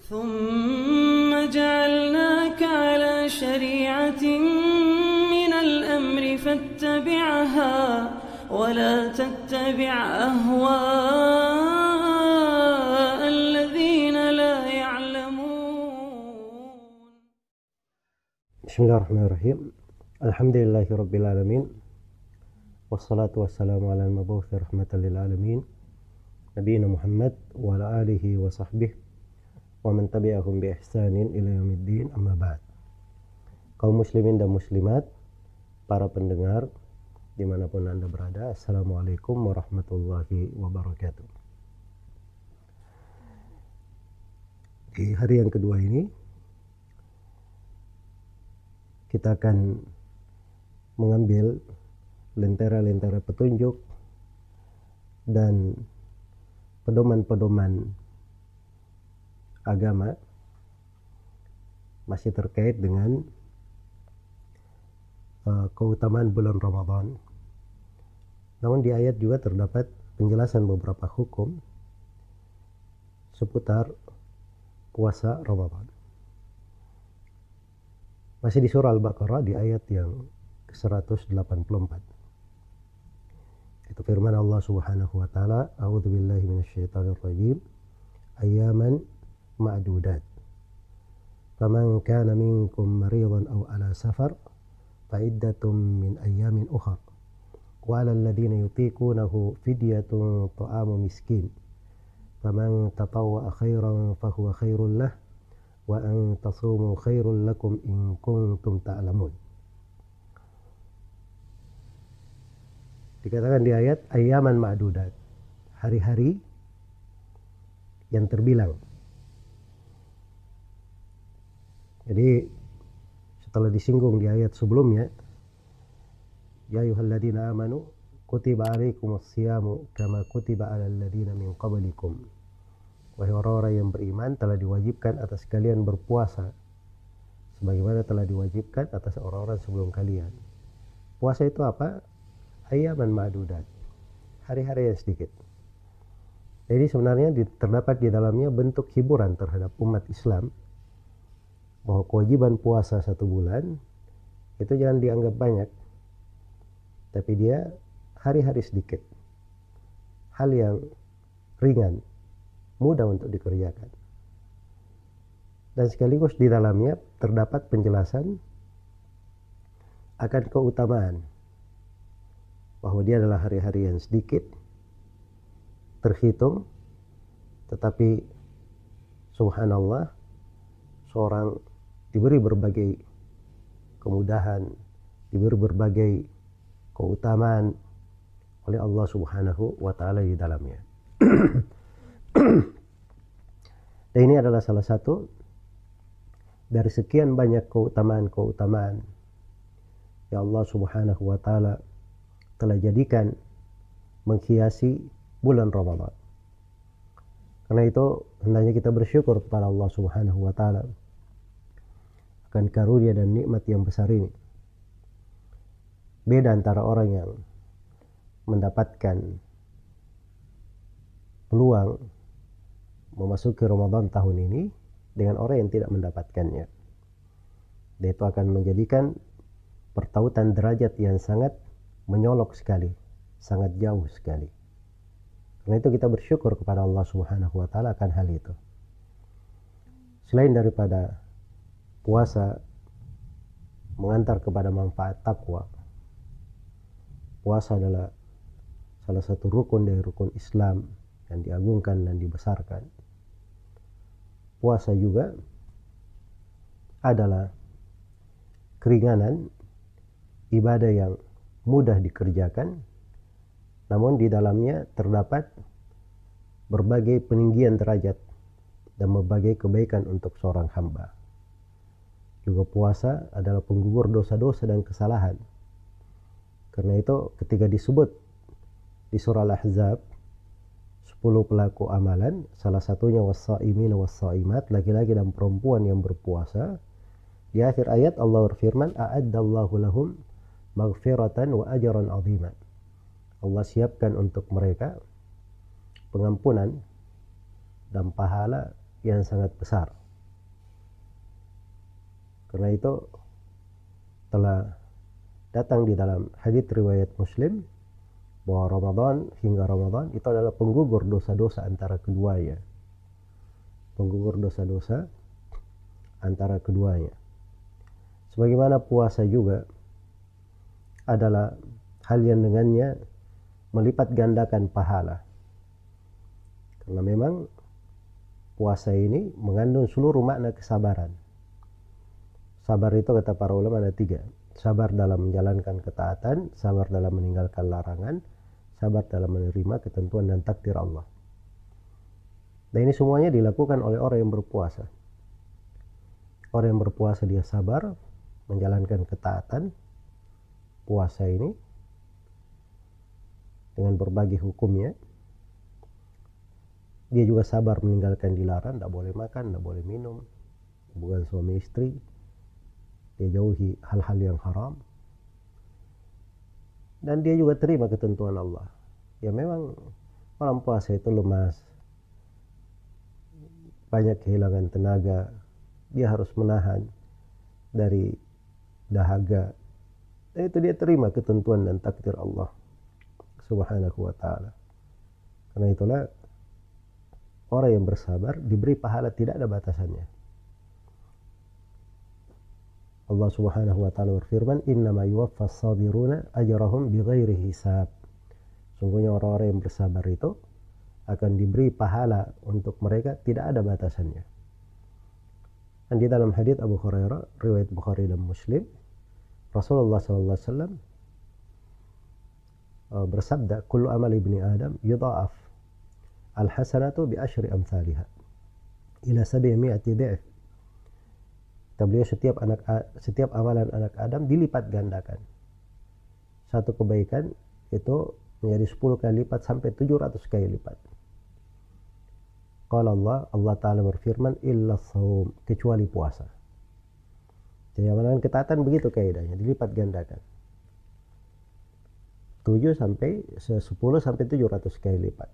ثم جعلناك على شريعة من الأمر فاتبعها ولا تتبع أهواء الذين لا يعلمون. بسم الله الرحمن الرحيم. الحمد لله رب العالمين والصلاة والسلام على المبعوث رحمة للعالمين نبينا محمد وعلى آله وصحبه ومن tabi'ahum bi ihsanin ila yaumiddin, amma ba'd. Kaum muslimin dan muslimat, para pendengar dimanapun Anda berada, Assalamualaikum warahmatullahi wabarakatuh. Di hari yang kedua ini kita akan mengambil lentera-lentera petunjuk dan pedoman-pedoman agama masih terkait dengan keutamaan bulan Ramadan. Namun di ayat juga terdapat penjelasan beberapa hukum seputar puasa Ramadan. Masih di surah Al-Baqarah di ayat yang ke-184. Itu firman Allah Subhanahu wa taala, a'udzubillahi minasyaitonirrajim, ayyaman ma'dudat. Faman kana minkum maridan aw ala safar fa iddatum min ayyamin ukhra. Wa 'alal ladzina yutiqunahu fidyatun ta'amu miskin. Faman tatawwa'a khairan fa huwa khairul lah wa an tasumu khairul lakum in kuntum ta'lamun. Dikatakan di ayat ayyaman ma'dudat, hari-hari yang terbilang. Jadi setelah disinggung di ayat sebelumnya, ya ayyuhalladzina amanu kutiba alaikumus siyamu kama kutiba alal ladzina min qablikum. Wahai orang-orang yang beriman, telah diwajibkan atas kalian berpuasa sebagaimana telah diwajibkan atas orang-orang sebelum kalian. Puasa itu apa? Ayyaman ma'dudat, hari-hari yang sedikit. Jadi sebenarnya terdapat di dalamnya bentuk hiburan terhadap umat Islam, bahwa kewajiban puasa 1 bulan itu jangan dianggap banyak, tapi dia hari-hari sedikit, hal yang ringan, mudah untuk dikerjakan. Dan sekaligus di dalamnya terdapat penjelasan akan keutamaan, bahwa dia adalah hari-hari yang sedikit, terhitung, tetapi subhanallah, seorang diberi berbagai kemudahan, diberi berbagai keutamaan oleh Allah Subhanahu wa taala di dalamnya. Dan ini adalah salah satu dari sekian banyak keutamaan-keutamaan yang Allah Subhanahu wa taala telah jadikan menghiasi bulan Ramadan. Karena itu hendaknya kita bersyukur kepada Allah Subhanahu wa taala akan karunia dan nikmat yang besar ini. Beda antara orang yang mendapatkan peluang memasuki Ramadan tahun ini dengan orang yang tidak mendapatkannya. Dan itu akan menjadikan pertautan derajat yang sangat menyolok sekali, sangat jauh sekali. Karena itu kita bersyukur kepada Allah Subhanahu wa taala akan hal itu. Selain daripada puasa mengantar kepada manfaat takwa, puasa adalah salah satu rukun dari rukun Islam yang diagungkan dan dibesarkan. Puasa juga adalah keringanan, ibadah yang mudah dikerjakan, namun di dalamnya terdapat berbagai peninggian derajat dan berbagai kebaikan untuk seorang hamba. Juga puasa adalah penggugur dosa-dosa dan kesalahan. Karena itu ketika disebut di surah Al-Ahzab 10 pelaku amalan, salah satunya was-saimin was-saimat, laki-laki dan perempuan yang berpuasa. Di akhir ayat Allah berfirman, a'addallahu lahum maghfiratan wa ajran 'azima. Allah siapkan untuk mereka pengampunan dan pahala yang sangat besar. Karena itu telah datang di dalam hadits riwayat Muslim bahwa Ramadan hingga Ramadan itu adalah penggugur dosa-dosa antara keduanya. Penggugur dosa-dosa antara keduanya. Sebagaimana puasa juga adalah hal yang dengannya melipat gandakan pahala. Karena memang puasa ini mengandung seluruh makna kesabaran. Sabar itu kata para ulama ada 3. Sabar dalam menjalankan ketaatan, sabar dalam meninggalkan larangan, sabar dalam menerima ketentuan dan takdir Allah. Dan ini semuanya dilakukan oleh orang yang berpuasa. Orang yang berpuasa dia sabar menjalankan ketaatan puasa ini dengan berbagai hukumnya. Dia juga sabar meninggalkan dilarang, tidak boleh makan, tidak boleh minum, bukan suami istri. Dia jauhi hal-hal yang haram. Dan dia juga terima ketentuan Allah. Ya memang orang puasa itu lemas, banyak kehilangan tenaga, dia harus menahan dari dahaga. Dan itu dia terima ketentuan dan takdir Allah subhanahu wa ta'ala. Karena itulah orang yang bersabar diberi pahala tidak ada batasannya. Allah subhanahu wa ta'ala berfirman, innama yuwaffas sabiruna ajrahum bighairi hisab. Sungguhnya orang-orang yang bersabar itu akan diberi pahala untuk mereka tidak ada batasannya. Dan di dalam hadits Abu Hurairah riwayat Bukhari dan Muslim, Rasulullah sallallahu alaihi wasallam bersabda, kullu amal ibni Adam yudha'af al-hasanatu bi asyri amsalha ila 700 dha'f. Kata beliau, setiap amalan anak Adam dilipat gandakan. Satu kebaikan itu menjadi 10 kali lipat sampai 700 kali lipat. Qala Allah Ta'ala berfirman, illa shaum, kecuali puasa. Jadi amalan ketaatan begitu kaidahnya, dilipat gandakan. 10 sampai 700 kali lipat.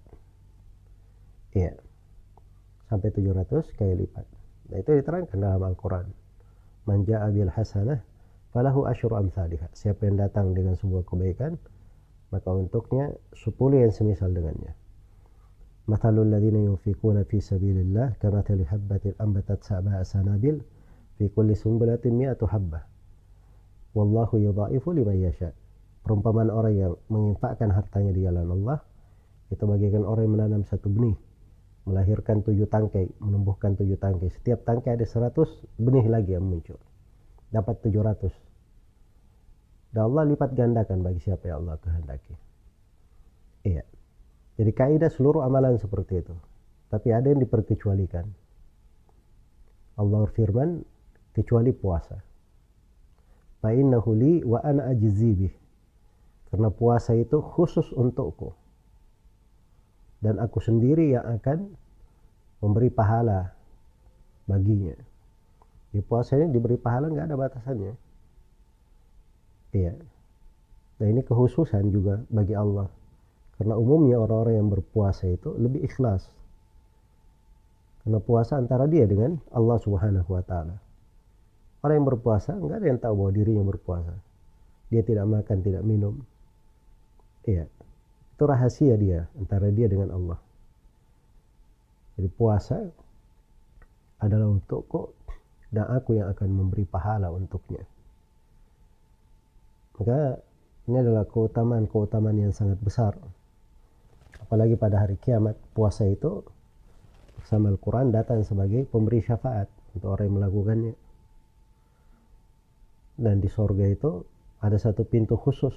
Iya. Sampai 700 kali lipat. Nah, itu diterangkan dalam Al-Quran. Man ja'a bil hasanah falahu asyru amsalihha. Siapa yang datang dengan sebuah kebaikan, maka untuknya 10 yang semisal dengannya. Mathalul ladzina yunfiquna fi sabilillah kamathali habbatin ambatat sab'a sanabil fi kulli sumbulatin mi'atu habbah. Wallahu yudha'ifu liman yasha. Perumpamaan orang yang menginfakkan hartanya di jalan Allah itu bagaikan orang yang menanam satu benih, melahirkan 7 tangkai, menumbuhkan 7 tangkai. Setiap tangkai ada 100 benih lagi yang muncul. Dapat 700. Dan Allah lipat gandakan bagi siapa yang Allah kehendaki. Iya. Jadi kaidah seluruh amalan seperti itu. Tapi ada yang diperkecualikan. Allah berfirman, kecuali puasa. Fa innahu li wa ana ajzi bih. Karena puasa itu khusus untukku. Dan aku sendiri yang akan memberi pahala baginya. Di puasa ini diberi pahala nggak ada batasannya. Iya. Nah ini kekhususan juga bagi Allah. Karena umumnya orang-orang yang berpuasa itu lebih ikhlas. Karena puasa antara dia dengan Allah subhanahu wa ta'ala. Orang yang berpuasa nggak ada yang tahu bahwa dirinya berpuasa. Dia tidak makan, tidak minum. Iya. Itu rahasia dia antara dia dengan Allah. Jadi puasa adalah untukku dan aku yang akan memberi pahala untuknya. Maka ini adalah keutamaan yang sangat besar. Apalagi pada hari kiamat, puasa itu bersama Al-Quran datang sebagai pemberi syafaat untuk orang yang melakukannya. Dan di sorga itu ada satu pintu khusus,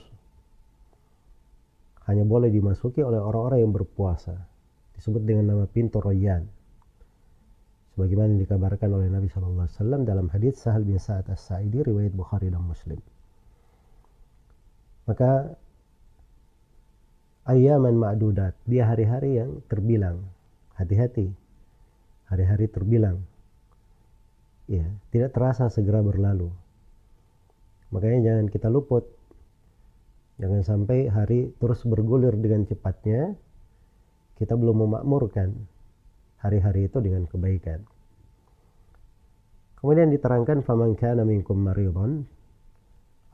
hanya boleh dimasuki oleh orang-orang yang berpuasa, disebut dengan nama pintu Rayyan, sebagaimana dikabarkan oleh Nabi SAW dalam hadits Sahal bin Sa'ad As-Sa'idi riwayat Bukhari dan Muslim. Maka ayyaman ma'dudat, dia hari-hari yang terbilang. Hati-hati, hari-hari terbilang, ya, tidak terasa segera berlalu. Makanya jangan kita luput. Jangan sampai hari terus bergulir dengan cepatnya, kita belum memakmurkan hari-hari itu dengan kebaikan. Kemudian diterangkan faman kana minkum maridhan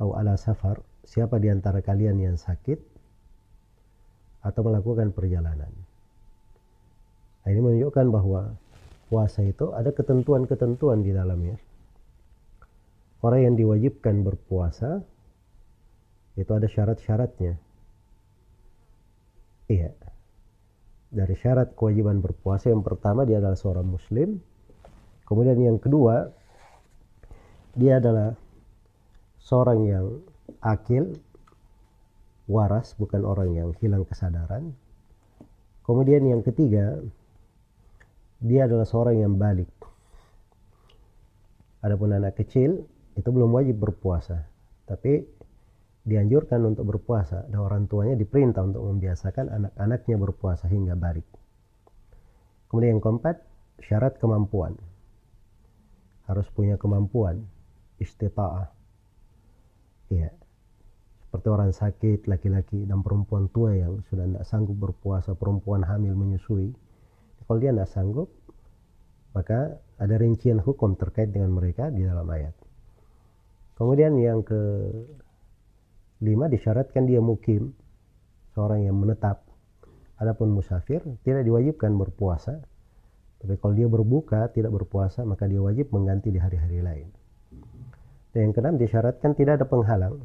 au ala safar, siapa di antara kalian yang sakit atau melakukan perjalanan. Nah, ini menunjukkan bahwa puasa itu ada ketentuan-ketentuan di dalamnya. Orang yang diwajibkan berpuasa itu ada syarat-syaratnya. Iya. Dari syarat kewajiban berpuasa yang pertama dia adalah seorang muslim. Kemudian yang kedua dia adalah seorang yang akil, waras, bukan orang yang hilang kesadaran. Kemudian yang ketiga dia adalah seorang yang balik. Adapun anak kecil itu belum wajib berpuasa, tapi dianjurkan untuk berpuasa dan orang tuanya diperintah untuk membiasakan anak-anaknya berpuasa hingga balik. Kemudian yang keempat, syarat kemampuan. Harus punya kemampuan, istita'ah. Iya. Seperti orang sakit, laki-laki dan perempuan tua yang sudah tidak sanggup berpuasa, perempuan hamil menyusui. Kalau dia tidak sanggup, maka ada rincian hukum terkait dengan mereka di dalam ayat. Kemudian yang kelima disyaratkan dia mukim, seorang yang menetap. Adapun musafir tidak diwajibkan berpuasa, tapi kalau dia berbuka tidak berpuasa maka dia wajib mengganti di hari-hari lain. Dan yang keenam disyaratkan tidak ada penghalang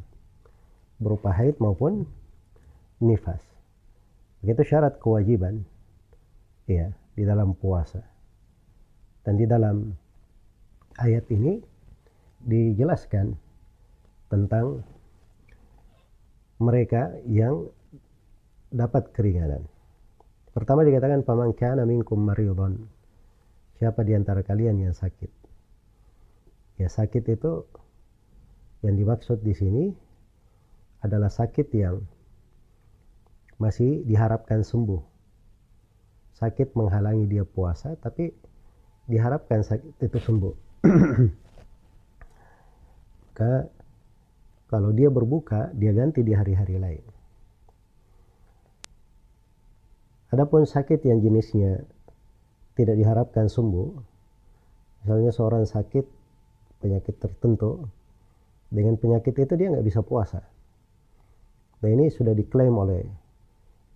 berupa haid maupun nifas. Begitu syarat kewajiban ya di dalam puasa. Dan di dalam ayat ini dijelaskan tentang mereka yang dapat keringanan. Pertama dikatakan faman kana minkum maridhan, siapa di antara kalian yang sakit. Ya, sakit itu yang dimaksud di sini adalah sakit yang masih diharapkan sembuh. Sakit menghalangi dia puasa, tapi diharapkan sakit itu sembuh. Maka kalau dia berbuka, dia ganti di hari-hari lain. Adapun sakit yang jenisnya tidak diharapkan sembuh, misalnya seorang sakit penyakit tertentu, dengan penyakit itu dia nggak bisa puasa. Dan ini sudah diklaim oleh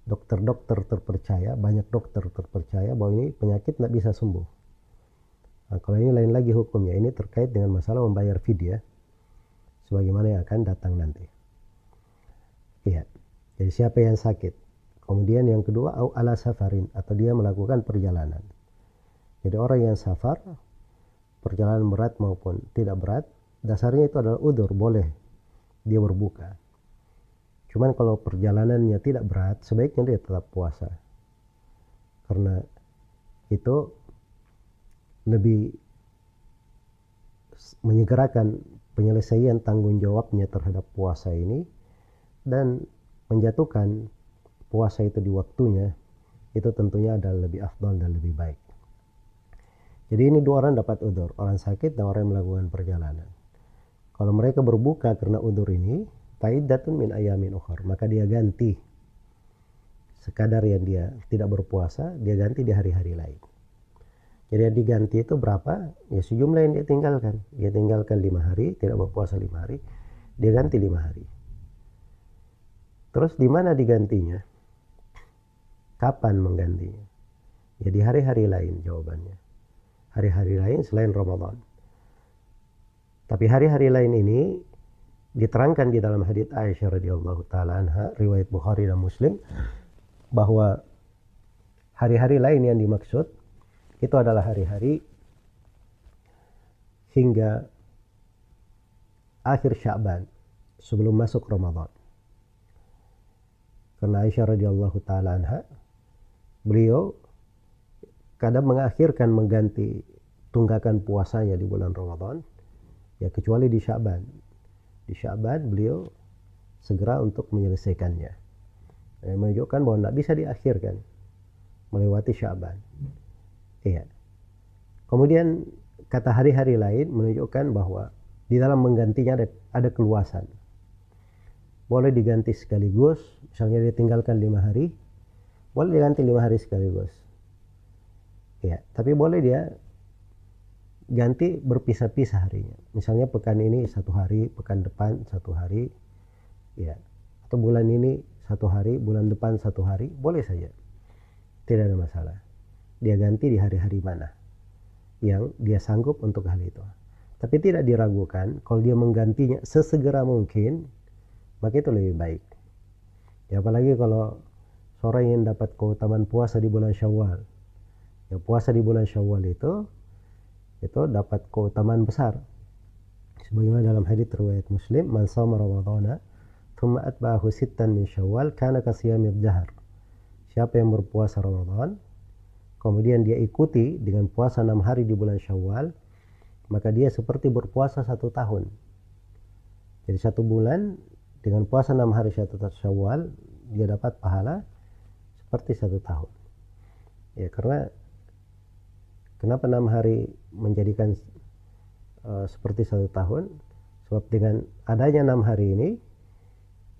dokter-dokter terpercaya, banyak dokter terpercaya bahwa ini penyakit tidak bisa sembuh. Nah, kalau ini lain lagi hukumnya, ini terkait dengan masalah membayar fidyah, sebagaimana yang akan datang nanti. Iya, jadi siapa yang sakit. Kemudian yang kedua, au ala safarin, atau dia melakukan perjalanan. Jadi orang yang safar, perjalanan berat maupun tidak berat, dasarnya itu adalah udzur, boleh dia berbuka. Cuman kalau perjalanannya tidak berat, sebaiknya dia tetap puasa. Karena itu lebih menyegerakan penyelesaian tanggung jawabnya terhadap puasa ini dan menjatuhkan puasa itu di waktunya, itu tentunya adalah lebih afdal dan lebih baik. Jadi ini dua orang dapat udzur, orang sakit dan orang yang melakukan perjalanan. Kalau mereka berbuka karena udzur ini, faidatun min ayamin ukhar, maka dia ganti sekadar yang dia tidak berpuasa, dia ganti di hari-hari lain. Jadi yang diganti itu berapa? Ya sejumlah yang dia tinggalkan. Dia tinggalkan 5 hari, tidak berpuasa 5 hari, dia ganti 5 hari. Terus di mana digantinya? Kapan menggantinya? Ya di hari-hari lain jawabannya. Hari-hari lain selain Ramadan. Tapi hari-hari lain ini diterangkan di dalam hadits Aisyah radhiyallahu taala anha, riwayat Bukhari dan Muslim, bahwa hari-hari lain yang dimaksud itu adalah hari-hari hingga akhir Sya'ban, sebelum masuk Ramadan. Karena Aisyah radhiyallahu taala anha, beliau kadang mengakhirkan mengganti tunggakan puasanya di bulan Ramadan, ya kecuali di Sya'ban. Di Sya'ban beliau segera untuk menyelesaikannya. Menunjukkan bahwa tidak bisa diakhirkan melewati Sya'ban. Iya. Kemudian kata hari-hari lain menunjukkan bahwa di dalam menggantinya ada keluasan. Boleh diganti sekaligus, misalnya dia tinggalkan 5 hari, boleh diganti 5 hari sekaligus. Iya, tapi boleh dia ganti berpisah-pisah harinya. Misalnya pekan ini 1 hari, pekan depan 1 hari, ya. Atau bulan ini 1 hari, bulan depan 1 hari, boleh saja. Tidak ada masalah. Dia ganti di hari-hari mana yang dia sanggup untuk hal itu. Tapi tidak diragukan kalau dia menggantinya sesegera mungkin, maka itu lebih baik. Ya, apalagi kalau seorang yang dapat keutamaan puasa di bulan Syawal. Ya, puasa di bulan Syawal itu dapat keutamaan besar. Sebagaimana dalam hadits riwayat Muslim, man shoma ramadhana thumma atba'ahu sittan min Syawal kana kasiyamid dahr. Siapa yang berpuasa Ramadan kemudian dia ikuti dengan puasa 6 hari di bulan Syawal, maka dia seperti berpuasa 1 tahun. Jadi 1 bulan dengan puasa 6 hari 1 Syawal, dia dapat pahala seperti 1 tahun. Ya, karena kenapa 6 hari menjadikan seperti 1 tahun? Sebab dengan adanya 6 hari ini,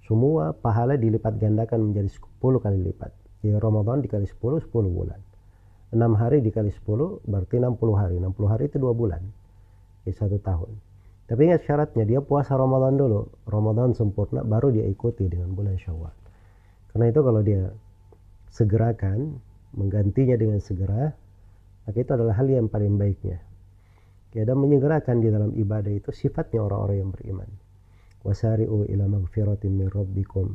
semua pahala dilipat gandakan menjadi 10 kali lipat. Jadi Ramadan dikali 10, 10 bulan. 6 hari dikali 10 berarti 60 hari. 60 hari itu 2 bulan. Jadi 1 tahun. Tapi ingat syaratnya, dia puasa Ramadan dulu. Ramadan sempurna baru dia ikuti dengan bulan Syawal. Karena itu kalau dia segerakan, menggantinya dengan segera, maka itu adalah hal yang paling baiknya. Ya, dan menyegerakan di dalam ibadah itu sifatnya orang-orang yang beriman. Wasari'u ila magfiratin min rabbikum.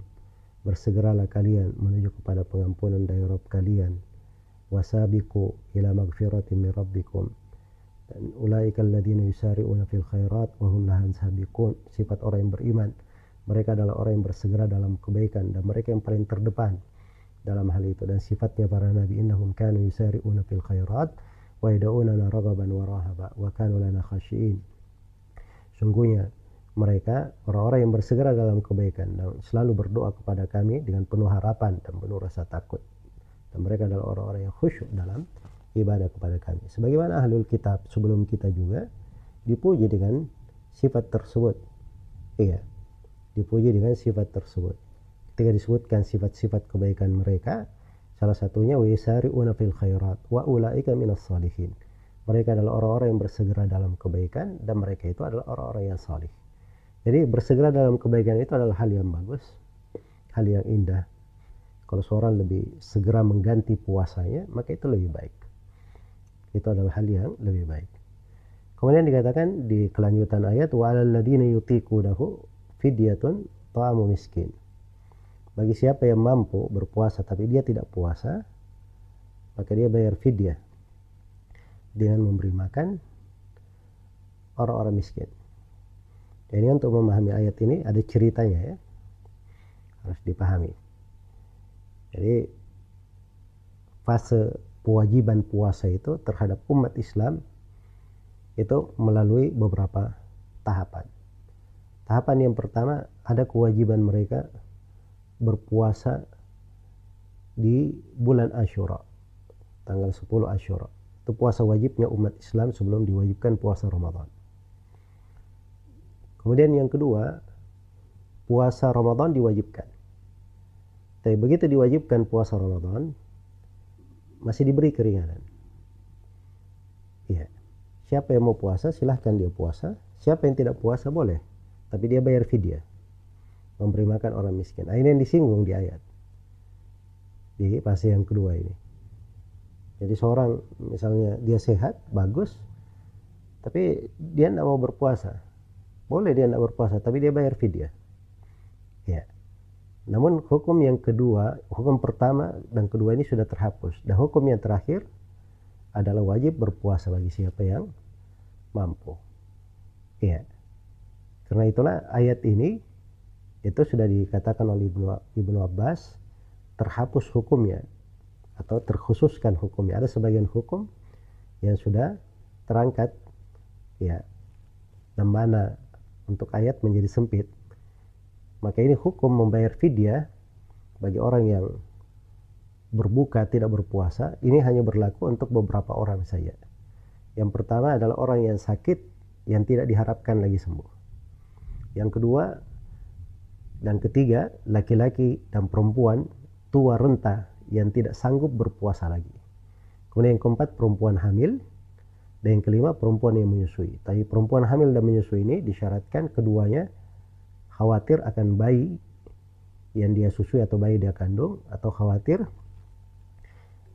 Bersegeralah kalian menuju kepada pengampunan dari Rabb kalian. Wasabiqu ila magfiratin min rabbikum. Dan ulaika alladziina yusari'una fil khairat wa hum laha sabiqun. Sifat orang yang beriman, mereka adalah orang yang bersegera dalam kebaikan dan mereka yang paling terdepan dalam hal itu. Dan sifatnya para nabi, innahum kanu yusari'una fil khairat wa yad'unana raghaban wa rahaba wa kanu lana khashi'in. Sungguhnya mereka orang-orang yang bersegera dalam kebaikan dan selalu berdoa kepada kami dengan penuh harapan dan penuh rasa takut. Dan mereka adalah orang-orang yang khusyuk dalam ibadah kepada kami. Sebagaimana ahlul kitab sebelum kita juga dipuji dengan sifat tersebut. Iya, dipuji dengan sifat tersebut. Ketika disebutkan sifat-sifat kebaikan mereka, salah satunya wa yasari'una fil khairat wa ulaika minas salihin. Mereka adalah orang-orang yang bersegera dalam kebaikan dan mereka itu adalah orang-orang yang salih. Jadi bersegera dalam kebaikan itu adalah hal yang bagus, hal yang indah. Kalau seorang lebih segera mengganti puasanya, maka itu lebih baik. Itu adalah hal yang lebih baik. Kemudian dikatakan di kelanjutan ayat, wa 'alal ladzina yutiqunahu fidyatun ta'amu miskin. Bagi siapa yang mampu berpuasa tapi dia tidak puasa, maka dia bayar fidyah dengan memberi makan orang-orang miskin. Dan ini untuk memahami ayat ini ada ceritanya ya, harus dipahami. Jadi fase kewajiban puasa itu terhadap umat Islam itu melalui beberapa tahapan. Tahapan yang pertama, ada kewajiban mereka berpuasa di bulan Asyura, tanggal 10 Asyura. Itu puasa wajibnya umat Islam sebelum diwajibkan puasa Ramadan. Kemudian yang kedua, puasa Ramadan diwajibkan. Tapi begitu diwajibkan puasa Ramadan, masih diberi keringanan. Ya, siapa yang mau puasa silahkan dia puasa. Siapa yang tidak puasa boleh, tapi dia bayar fidyah, memberi makan orang miskin. Ini yang disinggung di ayat di fase yang kedua ini. Jadi seorang misalnya dia sehat, bagus, tapi dia tidak mau berpuasa, boleh dia tidak berpuasa, tapi dia bayar fidyah. Ya. Namun hukum yang kedua, hukum pertama dan kedua ini sudah terhapus. Dan hukum yang terakhir adalah wajib berpuasa bagi siapa yang mampu. Ya. Karena itulah ayat ini itu sudah dikatakan oleh Ibnu Abbas terhapus hukumnya atau terkhususkan hukumnya. Ada sebagian hukum yang sudah terangkat ya, dan mana untuk ayat menjadi sempit. Maka ini hukum membayar fidyah bagi orang yang berbuka tidak berpuasa, ini hanya berlaku untuk beberapa orang saja. Yang pertama adalah orang yang sakit yang tidak diharapkan lagi sembuh. Yang kedua dan ketiga, laki-laki dan perempuan tua renta yang tidak sanggup berpuasa lagi. Kemudian yang keempat, perempuan hamil Dan yang kelima, perempuan yang menyusui. Tapi perempuan hamil dan menyusui ini disyaratkan keduanya khawatir akan bayi yang dia susui atau bayi dia kandung, atau khawatir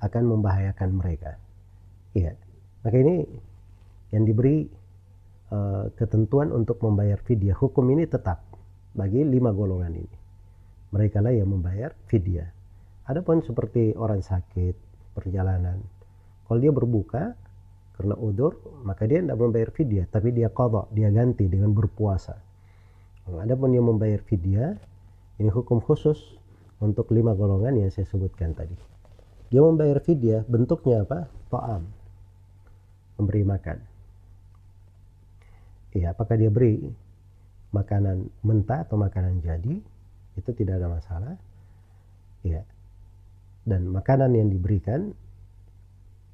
akan membahayakan mereka. Iya. Maka ini yang diberi ketentuan untuk membayar fidyah. Hukum ini tetap bagi 5 golongan ini. Mereka lah yang membayar fidyah. Adapun seperti orang sakit, perjalanan, kalau dia berbuka karena udzur, maka dia tidak membayar fidyah, tapi dia qadha, dia ganti dengan berpuasa. Adapun yang membayar fidyah, ini hukum khusus untuk 5 golongan yang saya sebutkan tadi. Dia membayar fidyah, bentuknya apa? Ta'am, memberi makan. Iya, apakah dia beri makanan mentah atau makanan jadi, itu tidak ada masalah. Iya. Dan makanan yang diberikan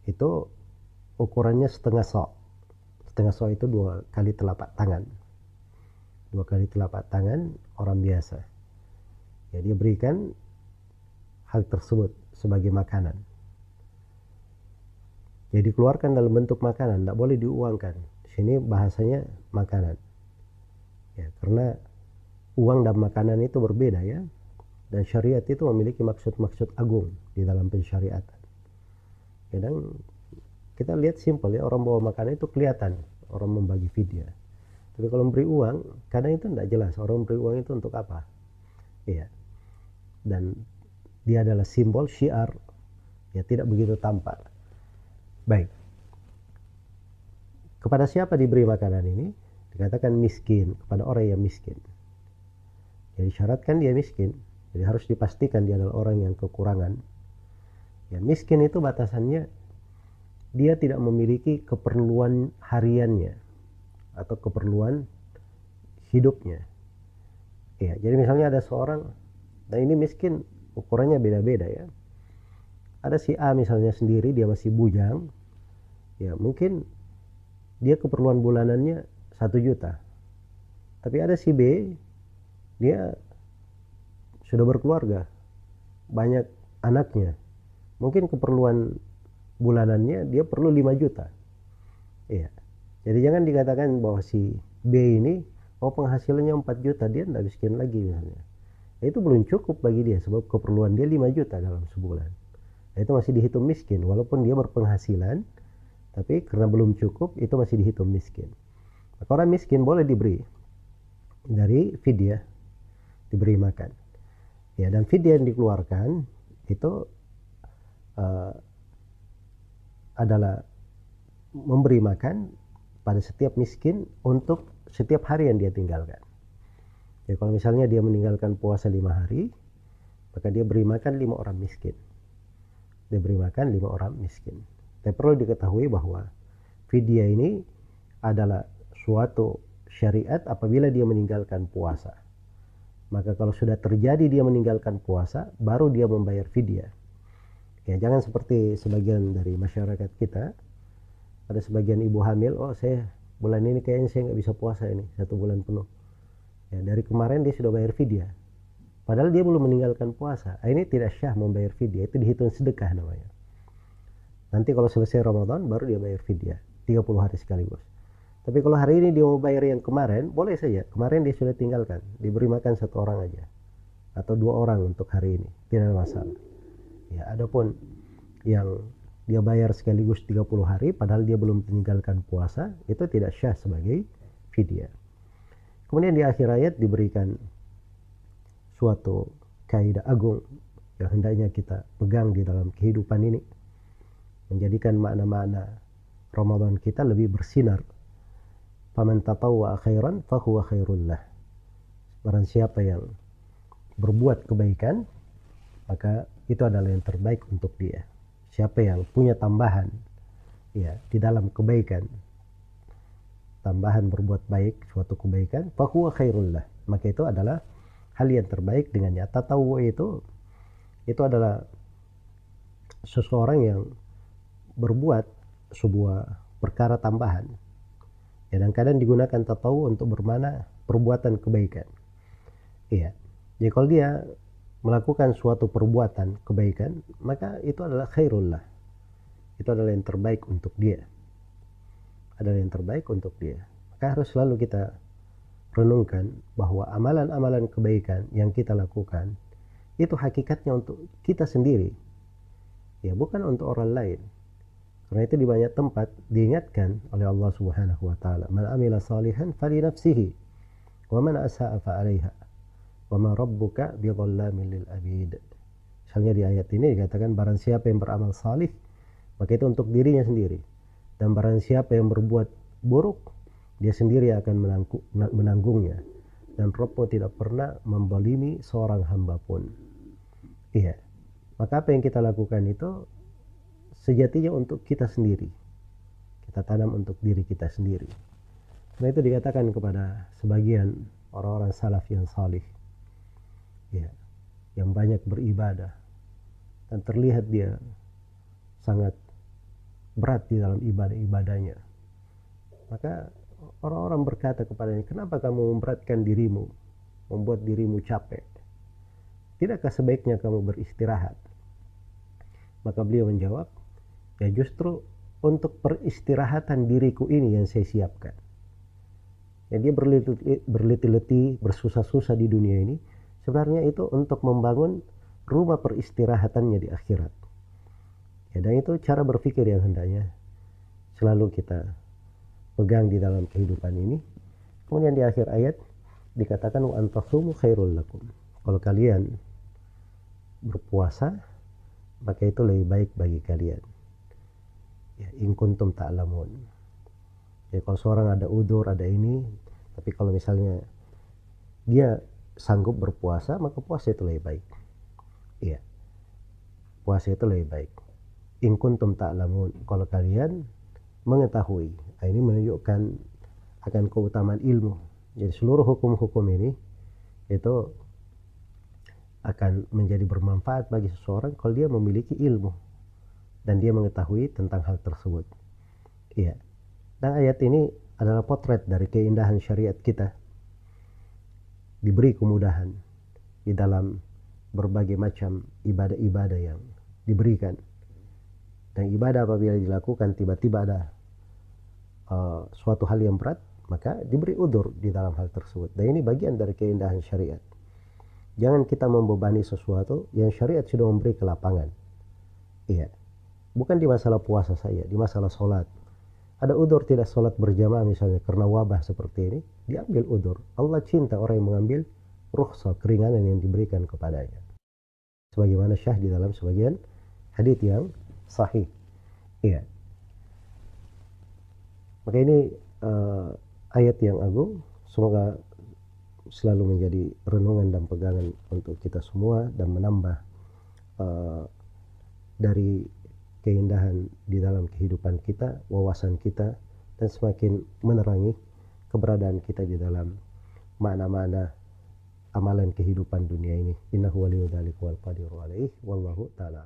itu ukurannya setengah sok. Setengah sok itu 2 kali telapak tangan. 2 kali telapak tangan orang biasa. Ya, dia berikan hal tersebut sebagai makanan. Jadi dikeluarkan dalam bentuk makanan, tidak boleh diuangkan. Di sini bahasanya makanan. Ya, karena uang dan makanan itu berbeda ya. Dan syariat itu memiliki maksud-maksud agung di dalam pensyariatan. Kadang kita lihat simpel ya, orang bawa makanan itu kelihatan orang membagi fidyah. Tapi kalau memberi uang, kadang itu tidak jelas orang memberi uang itu untuk apa. Iya. Dan dia adalah simbol syiar, ya tidak begitu tampak. Baik. Kepada siapa diberi makanan ini? Dikatakan miskin, kepada orang yang miskin. Jadi syaratkan dia miskin. Jadi harus dipastikan dia adalah orang yang kekurangan. Ya, miskin itu batasannya dia tidak memiliki keperluan hariannya atau keperluan hidupnya. Ya, jadi misalnya ada seorang, nah ini miskin ukurannya beda-beda ya. Ada si A misalnya sendiri, dia masih bujang. Ya, mungkin dia keperluan bulanannya 1 juta. Tapi ada si B, dia sudah berkeluarga, banyak anaknya, mungkin keperluan bulanannya dia perlu 5 juta. Iya. Jadi jangan dikatakan bahwa si B ini penghasilannya 4 juta, dia tidak miskin lagi misalnya. Itu belum cukup bagi dia, sebab keperluan dia 5 juta dalam sebulan. Itu masih dihitung miskin, walaupun dia berpenghasilan, tapi karena belum cukup itu masih dihitung miskin. Maka orang miskin boleh diberi dari fidyah, diberi makan. Ya, dan fidyah yang dikeluarkan itu adalah memberi makan pada setiap miskin untuk setiap hari yang dia tinggalkan. Ya, kalau misalnya dia meninggalkan puasa 5 hari, maka dia beri makan 5 orang miskin. Dia beri makan 5 orang miskin. Tapi perlu diketahui bahwa fidyah ini adalah suatu syariat apabila dia meninggalkan puasa. Maka kalau sudah terjadi dia meninggalkan puasa, baru dia membayar fidyah. Ya, jangan seperti sebagian dari masyarakat kita. Ada sebagian ibu hamil, saya bulan ini kayaknya saya nggak bisa puasa ini 1 bulan penuh. Ya, dari kemarin dia sudah bayar fidyah. Padahal dia belum meninggalkan puasa. Ini tidak syah membayar fidyah, itu dihitung sedekah namanya. Nanti kalau selesai Ramadan baru dia bayar fidyah 30 hari sekaligus. Tapi kalau hari ini dia mau bayar yang kemarin, boleh saja. Kemarin dia sudah tinggalkan, diberi makan 1 orang aja atau 2 orang untuk hari ini, tidak ada masalah. Ya, adapun yang dia bayar sekaligus 30 hari padahal dia belum meninggalkan puasa, itu tidak syah sebagai fidyah. Kemudian di akhir ayat diberikan suatu kaidah agung yang hendaknya kita pegang di dalam kehidupan ini, menjadikan makna-makna Ramadan kita lebih bersinar. Faman tatawwa khairan fahuwa khairul lah. Barang siapa yang berbuat kebaikan, maka itu adalah yang terbaik untuk dia. Siapa yang punya tambahan ya di dalam kebaikan, tambahan berbuat baik, suatu kebaikan, fahuwa khairul lah, maka itu adalah hal yang terbaik dengannya. Tatawwu itu adalah seseorang yang berbuat sebuah perkara tambahan. Kadang-kadang digunakan tatawwu untuk bermakna perbuatan kebaikan. Iya. Jadi kalau dia melakukan suatu perbuatan kebaikan, maka itu adalah khairullah. Itu adalah yang terbaik untuk dia. adalah yang terbaik untuk dia. Maka harus selalu kita renungkan bahwa amalan-amalan kebaikan yang kita lakukan itu hakikatnya untuk kita sendiri, ya bukan untuk orang lain. Karena itu di banyak tempat diingatkan oleh Allah Subhanahu wa taala, "Man amila salihan fali nafsihi wa man asaa fa 'alaiha wa ma rabbuka bidzallamin lil 'abid." Misalnya di ayat ini dikatakan barang siapa yang beramal salih maka itu untuk dirinya sendiri, dan barang siapa yang berbuat buruk dia sendiri akan menanggungnya, dan Rabbmu tidak pernah membalimi seorang hamba pun. Iya, maka apa yang kita lakukan itu sejatinya untuk kita sendiri, kita tanam untuk diri kita sendiri. Karena itu dikatakan kepada sebagian orang-orang salaf yang salih, ya, yang banyak beribadah dan terlihat dia sangat berat di dalam ibadah-ibadahnya, maka orang-orang berkata kepadanya, "Kenapa kamu memberatkan dirimu, membuat dirimu capek? Tidakkah sebaiknya kamu beristirahat?" Maka beliau menjawab, "Ya justru untuk peristirahatan diriku ini yang saya siapkan." Ya, dia berleti-leti, bersusah-susah di dunia ini, sebenarnya itu untuk membangun rumah peristirahatannya di akhirat. Ya, dan itu cara berpikir yang hendaknya selalu kita pegang di dalam kehidupan ini. Kemudian di akhir ayat dikatakan, "Wa antasumu khairul lakum." Kalau kalian berpuasa maka itu lebih baik bagi kalian. Ya, in kuntum ta'lamun. Ya, kalau seorang ada udzur, ada ini, tapi kalau misalnya dia sanggup berpuasa, maka puasa itu lebih baik. Iya, puasa itu lebih baik. In kuntum ta'lamun, kalau kalian mengetahui. Nah, ini menunjukkan akan keutamaan ilmu. Jadi seluruh hukum-hukum ini itu akan menjadi bermanfaat bagi seseorang kalau dia memiliki ilmu dan dia mengetahui tentang hal tersebut. Iya. Dan ayat ini adalah potret dari keindahan syariat kita. Diberi kemudahan di dalam berbagai macam ibadah-ibadah yang diberikan. Dan ibadah apabila dilakukan tiba-tiba ada suatu hal yang berat, maka diberi udzur di dalam hal tersebut. Dan ini bagian dari keindahan syariat. Jangan kita membebani sesuatu yang syariat sudah memberi kelapangan. Iya. Bukan di masalah puasa saja, di masalah sholat. Ada udzur tidak sholat berjamaah misalnya karena wabah seperti ini, diambil udzur. Allah cinta orang yang mengambil rukhsah, keringanan yang diberikan kepadanya. Sebagaimana syah di dalam sebagian hadits yang sahih. Iya. Maka ini ayat yang agung, semoga selalu menjadi renungan dan pegangan untuk kita semua dan menambah dari keindahan di dalam kehidupan kita, wawasan kita, dan semakin menerangi keberadaan kita di dalam makna-makna amalan kehidupan dunia ini. Innahu waliyyu dzalika wal qadiru alaihi wallahu ta'ala.